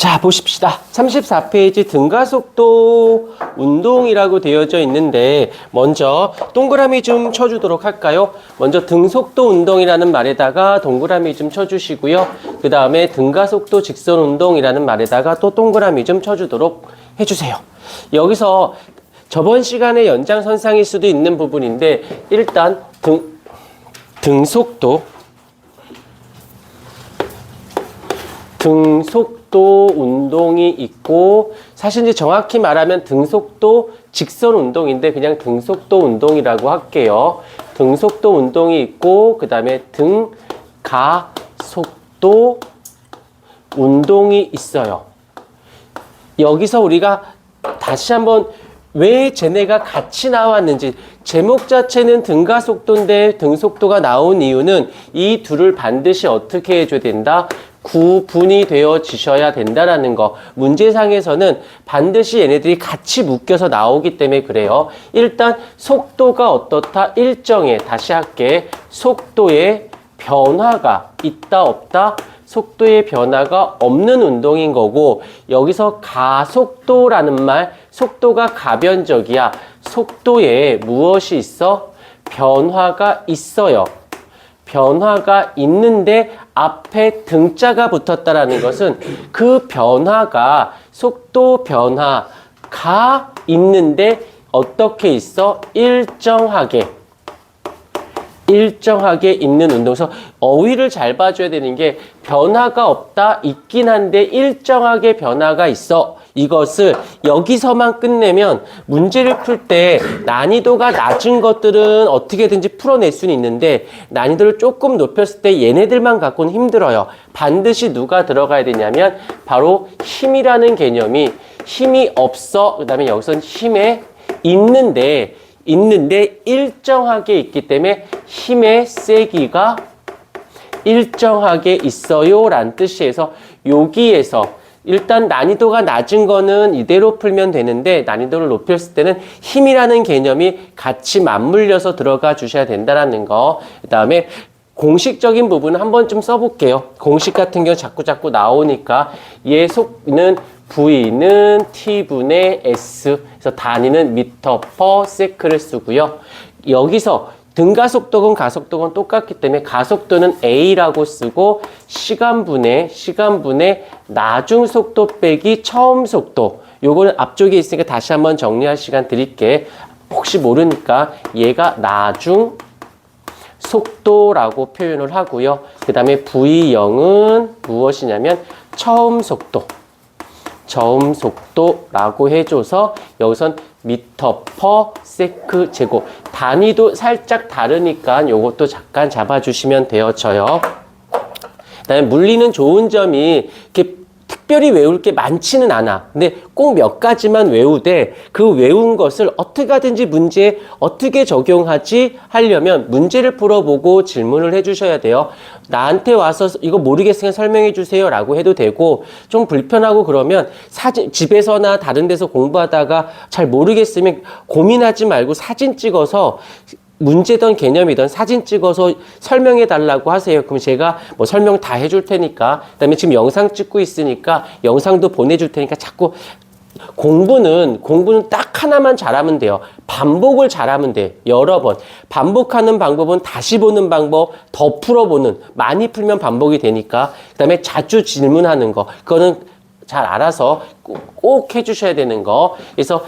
자, 보십시다. 34페이지 등가속도 운동이라고 되어져 있는데 먼저 동그라미 좀 쳐주도록 할까요? 먼저 등속도 운동이라는 말에다가 동그라미 좀 쳐주시고요. 그 다음에 등가속도 직선 운동이라는 말에다가 또 동그라미 좀 쳐주도록 해주세요. 여기서 저번 시간의 연장선상일 수도 있는 부분인데 일단 등속도 운동이 있고, 사실 이제 정확히 말하면 등속도 직선 운동인데 그냥 등속도 운동이라고 할게요. 등속도 운동이 있고, 그 다음에 등가속도 운동이 있어요. 여기서 우리가 다시 한번 왜 쟤네가 같이 나왔는지, 제목 자체는 등가속도인데 등속도가 나온 이유는 이 둘을 반드시 어떻게 해줘야 된다? 구분이 되어지셔야 된다라는 거. 문제상에서는 반드시 얘네들이 같이 묶여서 나오기 때문에 그래요. 일단 속도가 어떻다? 일정해. 다시 할게. 속도의 변화가 있다 없다? 속도의 변화가 없는 운동인 거고, 여기서 가속도라는 말, 속도가 가변적이야. 속도에 무엇이 있어? 변화가 있어요. 변화가 있는데 앞에 등자가 붙었다라는 것은 그 변화가, 속도 변화가 있는데 어떻게 있어? 일정하게 있는 운동. 그래서 어휘를 잘 봐줘야 되는 게, 변화가 없다, 있긴 한데 일정하게 변화가 있어. 이것을 여기서만 끝내면 문제를 풀 때 난이도가 낮은 것들은 어떻게든지 풀어낼 수는 있는데, 난이도를 조금 높였을 때 얘네들만 갖고는 힘들어요. 반드시 누가 들어가야 되냐면 바로 힘이라는 개념이, 힘이 없어, 그 다음에 여기서는 힘에 있는데 일정하게 있기 때문에 힘의 세기가 일정하게 있어요 라는 뜻이에서, 여기에서 일단 난이도가 낮은 거는 이대로 풀면 되는데, 난이도를 높였을 때는 힘이라는 개념이 같이 맞물려서 들어가 주셔야 된다는 거. 그 다음에 공식적인 부분은 한번 좀 써볼게요. 공식 같은 경우 자꾸 나오니까, 얘 속는 V는 T분의 S, 그래서 단위는 미터 퍼 세크를 쓰고요. 여기서 등가속도건 가속도건 똑같기 때문에 가속도는 A라고 쓰고, 시간분의 나중속도 빼기 처음속도, 요거는 앞쪽에 있으니까 다시 한번 정리할 시간 드릴게. 혹시 모르니까 얘가 나중속도라고 표현을 하고요. 그 다음에 V0은 무엇이냐면 처음속도라고 해줘서 여기선 미터 퍼 세크 제곱. 단위도 살짝 다르니까 요것도 잠깐 잡아주시면 되어져요. 그다음에 물리는 좋은 점이 이렇게 특별히 외울 게 많지는 않아. 근데 꼭 몇 가지만 외우되, 그 외운 것을 어떻게 하든지 문제에 어떻게 적용하지 하려면 문제를 풀어보고 질문을 해주셔야 돼요. 나한테 와서 이거 모르겠으니까 설명해 주세요 라고 해도 되고, 좀 불편하고 그러면 집에서나 다른 데서 공부하다가 잘 모르겠으면 고민하지 말고 사진 찍어서, 문제든 개념이든 사진 찍어서 설명해 달라고 하세요. 그럼 제가 뭐 설명 다 해줄 테니까, 그다음에 지금 영상 찍고 있으니까 영상도 보내줄 테니까, 자꾸 공부는 딱 하나만 잘하면 돼요. 반복을 잘하면 돼. 여러 번 반복하는 방법은 다시 보는 방법, 더 풀어보는, 많이 풀면 반복이 되니까. 그다음에 자주 질문하는 거, 그거는 잘 알아서 꼭 해주셔야 되는 거. 그래서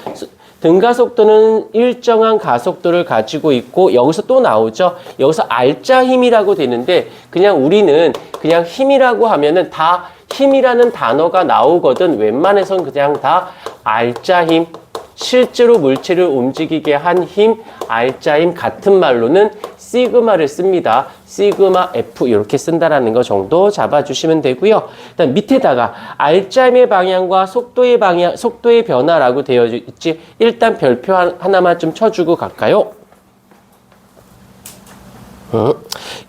등가속도는 일정한 가속도를 가지고 있고, 여기서 또 나오죠. 여기서 알짜 힘이라고 되는데, 그냥 우리는 그냥 힘이라고 하면은 다 힘이라는 단어가 나오거든. 웬만해선 그냥 다 알짜 힘, 실제로 물체를 움직이게 한 힘, 알짜 힘, 같은 말로는 시그마를 씁니다. 시그마 F 이렇게 쓴다라는 거 정도 잡아주시면 되고요. 일단 밑에다가 알짜힘의 방향과 속도의 변화라고 되어 있지. 일단 별표 하나만 좀 쳐주고 갈까요?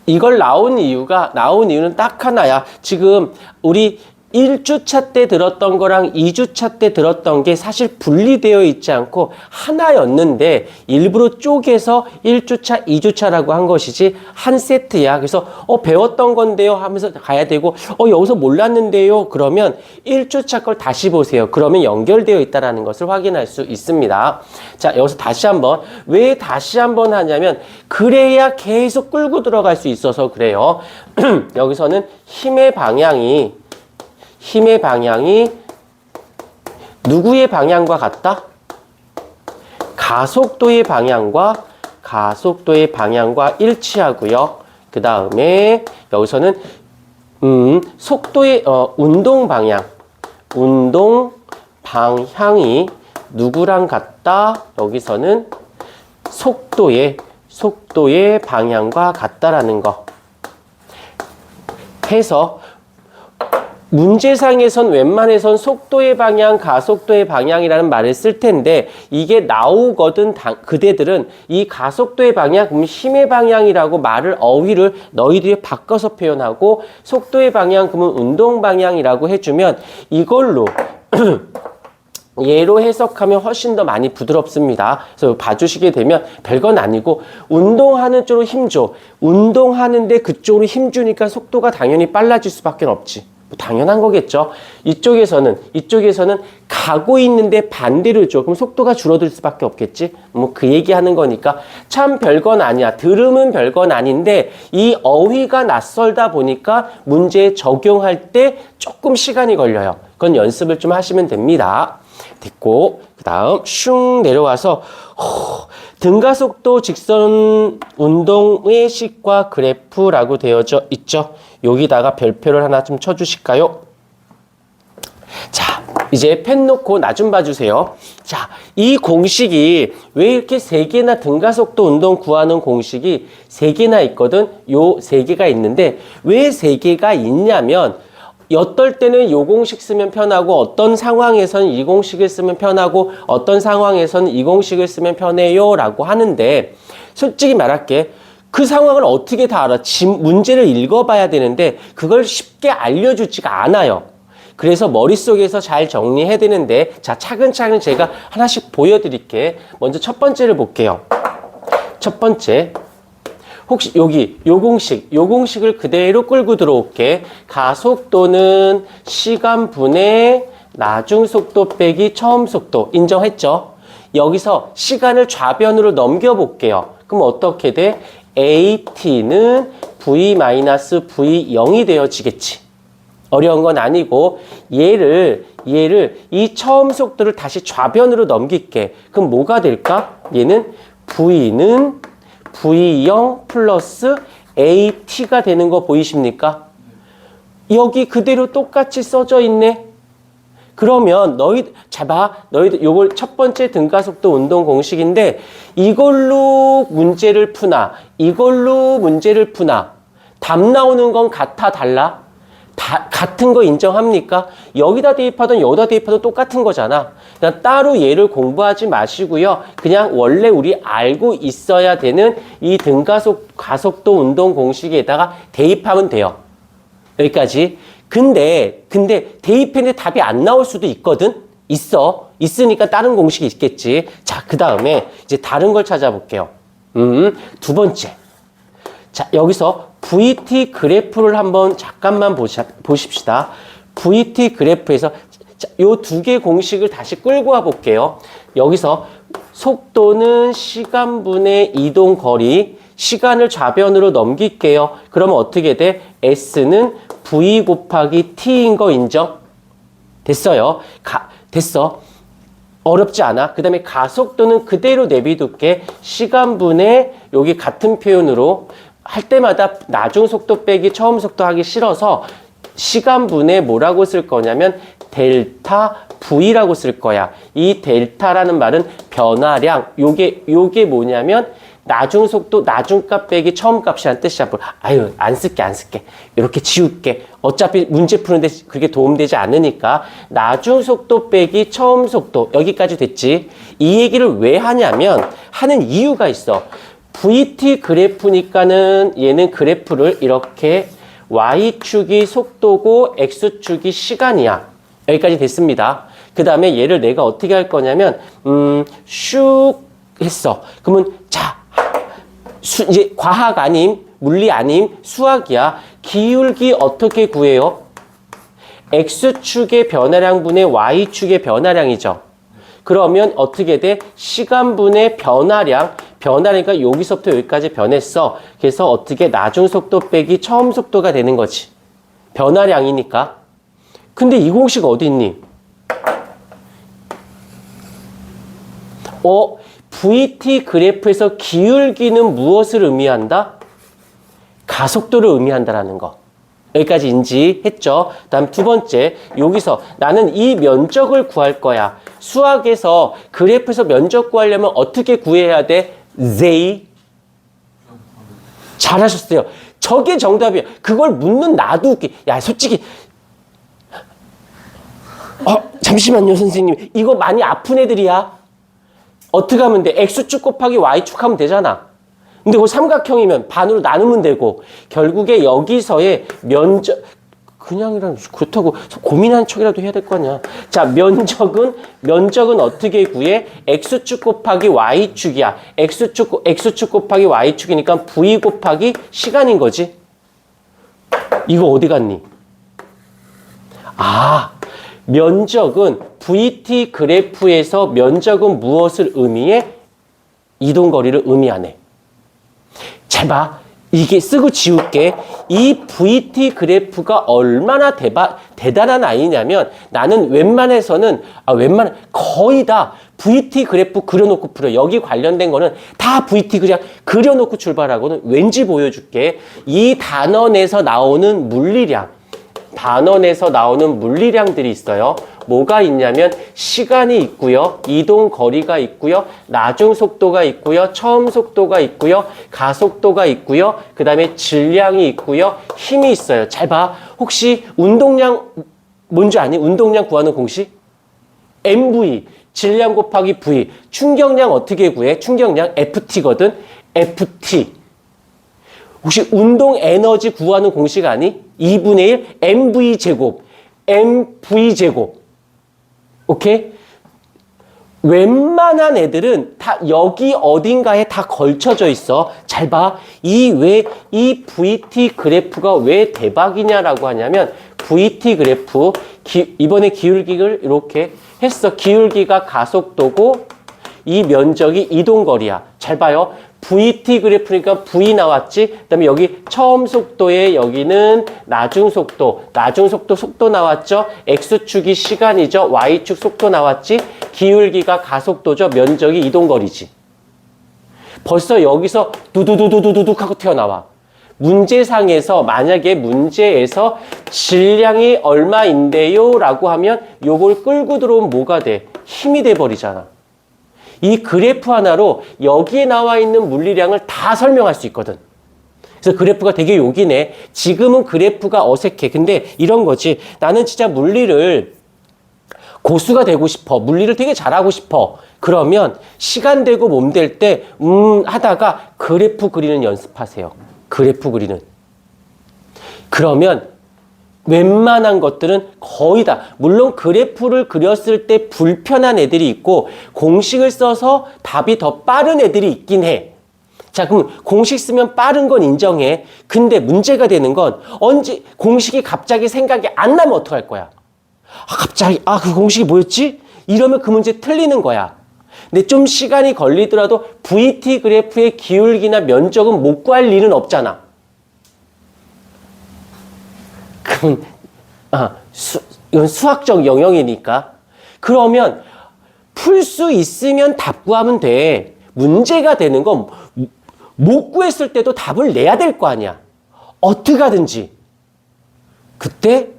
이걸 나온 이유는 딱 하나야. 지금 우리 1주차 때 들었던 거랑 2주차 때 들었던 게 사실 분리되어 있지 않고 하나였는데 일부러 쪼개서 1주차, 2주차라고 한 것이지 한 세트야. 그래서 배웠던 건데요 하면서 가야 되고 여기서 몰랐는데요 그러면 1주차 걸 다시 보세요. 그러면 연결되어 있다는 것을 확인할 수 있습니다. 자, 여기서 다시 한번 왜 다시 한번 하냐면 그래야 계속 끌고 들어갈 수 있어서 그래요. 여기서는 힘의 방향이 누구의 방향과 같다? 가속도의 방향과 일치하고요. 그 다음에 여기서는 속도의 운동 방향이 누구랑 같다? 여기서는 속도의 방향과 같다라는 거 해서 문제상에선 웬만해선 속도의 방향, 가속도의 방향이라는 말을 쓸 텐데 이게 나오거든 그대들은 이 가속도의 방향, 그럼 힘의 방향이라고 말을 어휘를 너희들이 바꿔서 표현하고 속도의 방향, 그러면 운동 방향이라고 해주면 이걸로 얘로 해석하면 훨씬 더 많이 부드럽습니다. 그래서 봐주시게 되면 별건 아니고 운동하는 쪽으로 힘 줘. 운동하는데 그쪽으로 힘 주니까 속도가 당연히 빨라질 수밖에 없지. 당연한 거겠죠. 이쪽에서는 가고 있는데 반대로 줘. 그럼 속도가 줄어들 수밖에 없겠지. 그 얘기하는 거니까 참 별건 아니야. 들으면 별건 아닌데 이 어휘가 낯설다 보니까 문제에 적용할 때 조금 시간이 걸려요. 그건 연습을 좀 하시면 됩니다. 됐고 그 다음 슝 내려와서 등가속도 직선 운동의 식과 그래프라고 되어져 있죠. 여기다가 별표를 하나 좀 쳐주실까요? 자, 이제 펜 놓고 나 좀 봐주세요. 자, 이 공식이 왜 이렇게 3개나 등가속도 운동 구하는 공식이 3개나 있거든? 요 3개가 있는데 왜 3개가 있냐면 어떨 때는 요 공식 쓰면 편하고 어떤 상황에서는 이 공식을 쓰면 편하고 어떤 상황에서는 이 공식을 쓰면 편해요 라고 하는데 솔직히 말할게. 그 상황을 어떻게 다 알아? 문제를 읽어봐야 되는데 그걸 쉽게 알려주지가 않아요. 그래서 머릿속에서 잘 정리해야 되는데 자 차근차근 제가 하나씩 보여드릴게. 먼저 첫 번째를 볼게요. 첫 번째 혹시 여기 요 공식을 그대로 끌고 들어올게. 가속도는 시간분의 나중 속도 빼기 처음 속도 인정했죠? 여기서 시간을 좌변으로 넘겨볼게요. 그럼 어떻게 돼? AT는 V-V0이 되어지겠지. 어려운 건 아니고 얘를 이 처음 속도를 다시 좌변으로 넘길게. 그럼 뭐가 될까? 얘는 V는 V0 플러스 AT가 되는 거 보이십니까? 여기 그대로 똑같이 써져 있네. 그러면 너희들 요걸 첫 번째 등가속도 운동 공식인데 이걸로 문제를 푸나 답 나오는 건 같아 달라? 같은 거 인정합니까? 여기다 대입하든 여기다 대입하든 똑같은 거잖아. 그냥 따로 얘를 공부하지 마시고요. 그냥 원래 우리 알고 있어야 되는 이 가속도 운동 공식에다가 대입하면 돼요. 여기까지. 근데 대입했는데 답이 안 나올 수도 있거든? 있으니까 다른 공식이 있겠지. 자, 그 다음에 이제 다른 걸 찾아볼게요. 두 번째. 자, 여기서 VT 그래프를 한번 잠깐만 보십시다. VT 그래프에서 요 2개 공식을 다시 끌고 와 볼게요. 여기서 속도는 시간분의 이동 거리, 시간을 좌변으로 넘길게요. 그러면 어떻게 돼? S는 V 곱하기 T인 거 인정? 됐어요. 됐어. 어렵지 않아. 그 다음에 가속도는 그대로 내비둘게. 시간분의 여기 같은 표현으로 할 때마다 나중 속도 빼기 처음 속도 하기 싫어서 시간분의 뭐라고 쓸 거냐면 델타 V라고 쓸 거야. 이 델타라는 말은 변화량. 요게 뭐냐면 나중 속도, 나중 값 빼기 처음 값이란 뜻이야. 아유, 안 쓸게. 이렇게 지울게. 어차피 문제 푸는데 그게 도움되지 않으니까. 나중 속도 빼기 처음 속도. 여기까지 됐지? 이 얘기를 왜 하냐면, 하는 이유가 있어. VT 그래프니까는 얘는 그래프를 이렇게 y축이 속도고 x축이 시간이야. 여기까지 됐습니다. 그 다음에 얘를 내가 어떻게 할 거냐면 슉 했어. 그러면 자 이제 과학 아님 물리 아님 수학이야. 기울기 어떻게 구해요? x축의 변화량분의 y축의 변화량이죠. 그러면 어떻게 돼? 시간분의 변화량. 변화니까 여기서부터 여기까지 변했어. 그래서 어떻게 나중 속도 빼기 처음 속도가 되는 거지. 변화량이니까. 근데 이 공식 어디 있니? VT 그래프에서 기울기는 무엇을 의미한다? 가속도를 의미한다라는 거. 여기까지 인지했죠? 다음 두 번째, 여기서 나는 이 면적을 구할 거야. 수학에서 그래프에서 면적 구하려면 어떻게 구해야 돼? Z. 잘하셨어요. 저게 정답이야. 그걸 묻는 나도 웃기. 야, 솔직히. 잠시만요, 선생님. 이거 많이 아픈 애들이야. 어떻게 하면 돼? X축 곱하기 Y축 하면 되잖아. 근데 그 삼각형이면 반으로 나누면 되고, 결국에 여기서의 면적, 그냥이랑 그렇다고 고민하는 척이라도 해야 될 거 아니야. 자, 면적은 어떻게 구해? X축 곱하기 Y축이야. X축 곱하기 Y축이니까 V 곱하기 시간인 거지. 이거 어디 갔니? 면적은 VT 그래프에서 면적은 무엇을 의미해? 이동거리를 의미하네. 잘 봐. 이게 쓰고 지울게. 이 VT 그래프가 얼마나 대단한 아이냐면 나는 거의 다 VT 그래프 그려놓고 풀어. 여기 관련된 거는 다 VT 그냥 그려놓고 출발하고는 왠지 보여줄게. 이 단원에서 나오는 물리량들이 있어요. 뭐가 있냐면 시간이 있고요. 이동 거리가 있고요. 나중 속도가 있고요. 처음 속도가 있고요. 가속도가 있고요. 그 다음에 질량이 있고요. 힘이 있어요. 잘 봐. 혹시 운동량 뭔지 아니? 운동량 구하는 공식? MV, 질량 곱하기 V. 충격량 어떻게 구해? 충격량 FT거든. FT. 혹시 운동 에너지 구하는 공식 아니? 2분의 1 MV 제곱. MV 제곱. 오케이? 웬만한 애들은 다 여기 어딘가에 다 걸쳐져 있어. 잘 봐. 이 VT 그래프가 왜 대박이냐라고 하냐면 VT 그래프 이번에 기울기를 이렇게 했어. 기울기가 가속도고 이 면적이 이동거리야. 잘 봐요. VT 그래프니까 V 나왔지. 그 다음에 여기 처음 속도에 여기는 나중 속도 나왔죠. X축이 시간이죠. Y축 속도 나왔지. 기울기가 가속도죠. 면적이 이동거리지. 벌써 여기서 두두두두두둑 하고 튀어나와. 문제상에서 만약에 문제에서 질량이 얼마인데요? 라고 하면 요걸 끌고 들어오면 뭐가 돼? 힘이 돼버리잖아. 이 그래프 하나로 여기에 나와 있는 물리량을 다 설명할 수 있거든. 그래서 그래프가 되게 요기네. 지금은 그래프가 어색해. 근데 이런 거지. 나는 진짜 물리를 고수가 되고 싶어. 물리를 되게 잘하고 싶어. 그러면 시간 되고 몸 될 때 하다가 그래프 그리는 연습하세요. 그래프 그리는. 그러면 웬만한 것들은 거의 다, 물론 그래프를 그렸을 때 불편한 애들이 있고 공식을 써서 답이 더 빠른 애들이 있긴 해. 자, 그럼 공식 쓰면 빠른 건 인정해. 근데 문제가 되는 건 언제 공식이 갑자기 생각이 안 나면 어떡할 거야? 갑자기 그 공식이 뭐였지? 이러면 그 문제 틀리는 거야. 근데 좀 시간이 걸리더라도 VT 그래프의 기울기나 면적은 못 구할 일은 없잖아. 그럼 이건 수학적 영역이니까. 그러면 풀 수 있으면 답 구하면 돼. 문제가 되는 건 못 구했을 때도 답을 내야 될 거 아니야. 어떻게 하든지. 그때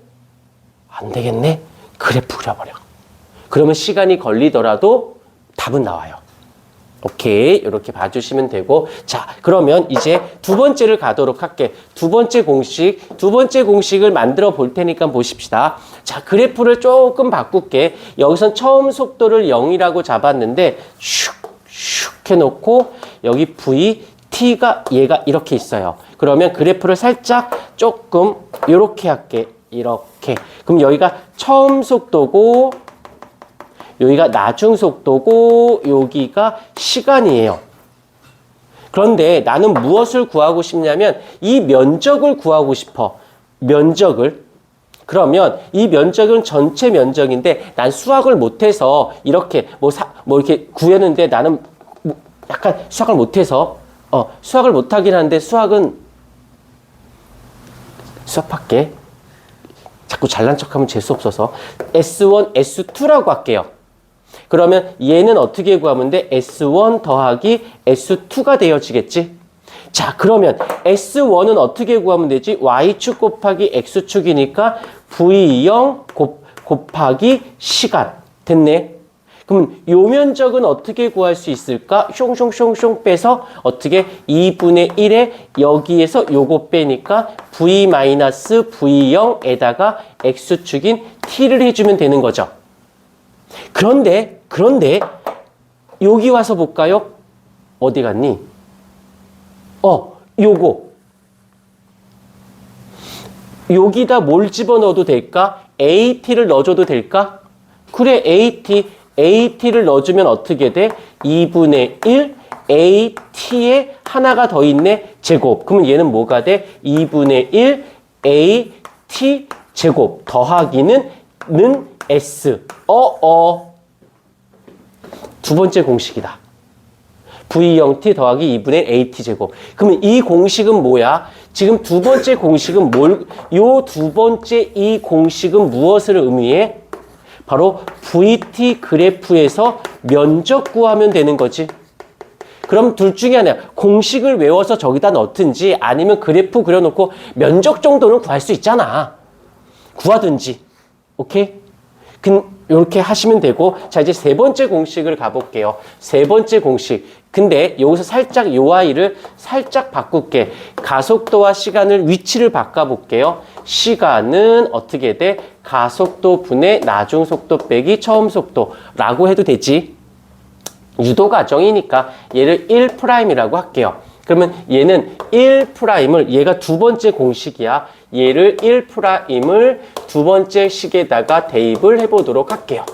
안 되겠네. 그래프 그려버려. 그러면 시간이 걸리더라도 답은 나와요. 오케이. 이렇게 봐주시면 되고. 자, 그러면 이제 두 번째를 가도록 할게. 두 번째 공식을 만들어 볼 테니까 보십시다. 자, 그래프를 조금 바꿀게. 여기선 처음 속도를 0이라고 잡았는데 슉 해놓고 여기 V, T가 얘가 이렇게 있어요. 그러면 그래프를 살짝 조금 이렇게 할게. 이렇게. 그럼 여기가 처음 속도고 여기가 나중 속도고 여기가 시간이에요. 그런데 나는 무엇을 구하고 싶냐면 이 면적을 구하고 싶어. 면적을. 그러면 이 면적은 전체 면적인데 난 수학을 못해서 이렇게 뭐 이렇게 구했는데 나는 뭐 약간 수학을 못해서 수학을 못하긴 하는데 수학은 수업할게. 자꾸 잘난 척하면 재수없어서 S1, S2라고 할게요. 그러면 얘는 어떻게 구하면 돼? S1 더하기 S2가 되어지겠지? 자, 그러면 S1은 어떻게 구하면 되지? Y축 곱하기 X축이니까 V0 곱하기 시간. 됐네? 그럼 요 면적은 어떻게 구할 수 있을까? 숑숑숑숑 빼서 어떻게 2분의 1에 여기에서 요거 빼니까 V-V0에다가 X축인 T를 해주면 되는 거죠. 그런데 여기 와서 볼까요? 어디 갔니? 요거 여기다 뭘 집어넣어도 될까? AT를 넣어줘도 될까? 그래, AT를 넣어주면 어떻게 돼? 2분의 1 AT에 하나가 더 있네. 제곱. 그러면 얘는 뭐가 돼? 2분의 1 AT 제곱 더하기는 S. 두 번째 공식이다. V0T 더하기 2분의 AT 제곱. 그러면 이 공식은 뭐야? 지금 두 번째 공식은 요 두 번째 이 공식은 무엇을 의미해? 바로 VT 그래프에서 면적 구하면 되는 거지. 그럼 둘 중에 하나, 공식을 외워서 저기다 넣든지 아니면 그래프 그려놓고 면적 정도는 구할 수 있잖아. 구하든지. 오케이? 이렇게 하시면 되고, 자, 이제 세 번째 공식을 가볼게요. 세 번째 공식. 근데 여기서 살짝 요 아이를 살짝 바꿀게. 가속도와 시간을 위치를 바꿔볼게요. 시간은 어떻게 돼? 가속도 분의 나중 속도 빼기 처음 속도라고 해도 되지. 유도 과정이니까 얘를 1'이라고 할게요. 그러면 얘는 1'을 얘가 두 번째 공식이야. 얘를 1'을 두 번째 식에다가 대입을 해보도록 할게요.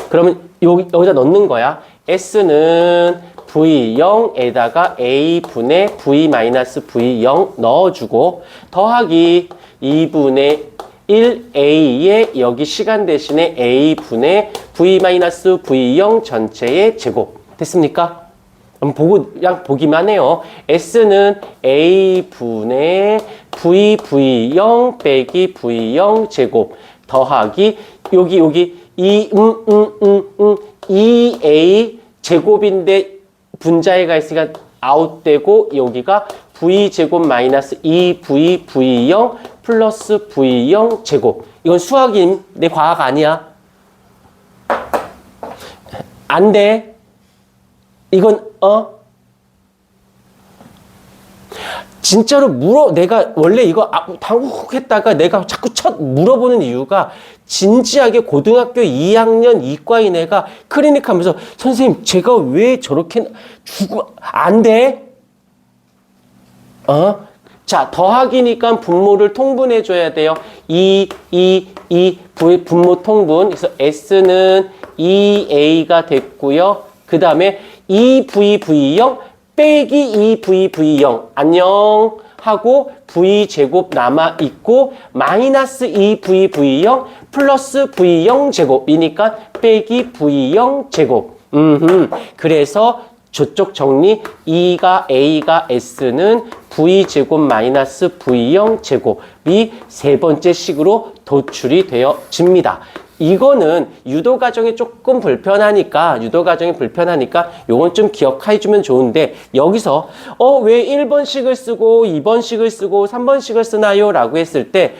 그러면 여기다 넣는 거야. S는 V0에다가 A분의 V-V0 넣어주고 더하기 2분의 1A의 여기 시간 대신에 A분의 V-V0 전체의 제곱. 됐습니까? 그냥 보기만 해요. S는 A분의 V0 빼기 V0 제곱 더하기 여기 2A 제곱인데 분자에가 있으니까 아웃되고 여기가 V제곱 마이너스 2V0 플러스 V0 제곱. 이건 수학인데 과학 아니야. 안 돼. 이건 진짜로 내가 원래 이거 당혹했다가 내가 자꾸 물어보는 이유가 진지하게 고등학교 2학년 이과인 애가 클리닉 하면서 선생님 제가 왜 저렇게 안 돼? 자, 더하기니까 분모를 통분해 줘야 돼요. 분모 통분. 그래서 S는 2A가 됐고요. 그 다음에 2V0 빼기 2V0 안녕 하고 V제곱 남아있고 마이너스 2V0 플러스 V0 제곱이니까 빼기 V0 제곱. 그래서 저쪽 정리 A가 S는 V제곱 마이너스 V0 제곱이 세 번째 식으로 도출이 되어집니다. 이거는 유도 과정이 조금 불편하니까 요건 좀 기억해주면 좋은데 여기서 왜 1번식을 쓰고 2번식을 쓰고 3번식을 쓰나요? 라고 했을 때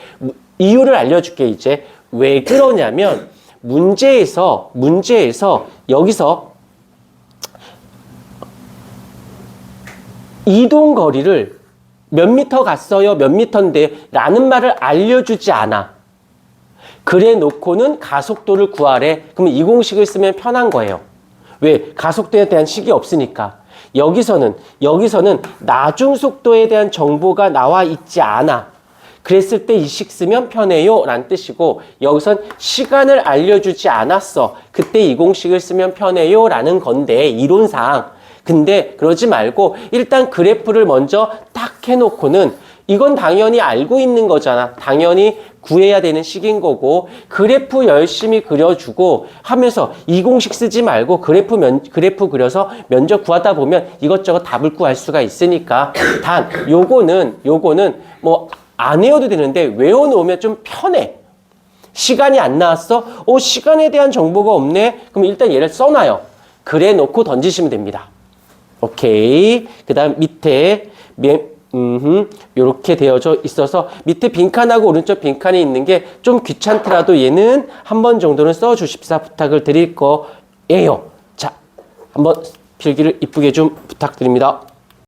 이유를 알려줄게. 이제 왜 그러냐면 문제에서 여기서 이동 거리를 몇 미터 갔어요? 몇 미터인데? 라는 말을 알려주지 않아. 그래 놓고는 가속도를 구하래. 그러면 이 공식을 쓰면 편한 거예요. 왜? 가속도에 대한 식이 없으니까. 여기서는 나중 속도에 대한 정보가 나와 있지 않아. 그랬을 때 이 식 쓰면 편해요 라는 뜻이고, 여기선 시간을 알려주지 않았어. 그때 이 공식을 쓰면 편해요 라는 건데, 이론상. 근데 그러지 말고 일단 그래프를 먼저 딱 해놓고는, 이건 당연히 알고 있는 거잖아. 당연히 구해야 되는 식인 거고, 그래프 열심히 그려주고 하면서 이 공식 쓰지 말고 그래프 그려서 면적 구하다 보면 이것저것 답을 구할 수가 있으니까. 단 요거는 뭐 안 외워도 되는데 외워놓으면 좀 편해. 시간이 안 나왔어? 시간에 대한 정보가 없네? 그럼 일단 얘를 써놔요. 그래 놓고 던지시면 됩니다. 오케이. 그 다음 밑에 요렇게 되어져 있어서 밑에 빈칸하고 오른쪽 빈칸이 있는 게 좀 귀찮더라도 얘는 한 번 정도는 써주십사 부탁을 드릴 거예요. 자, 한번 필기를 이쁘게 좀 부탁드립니다.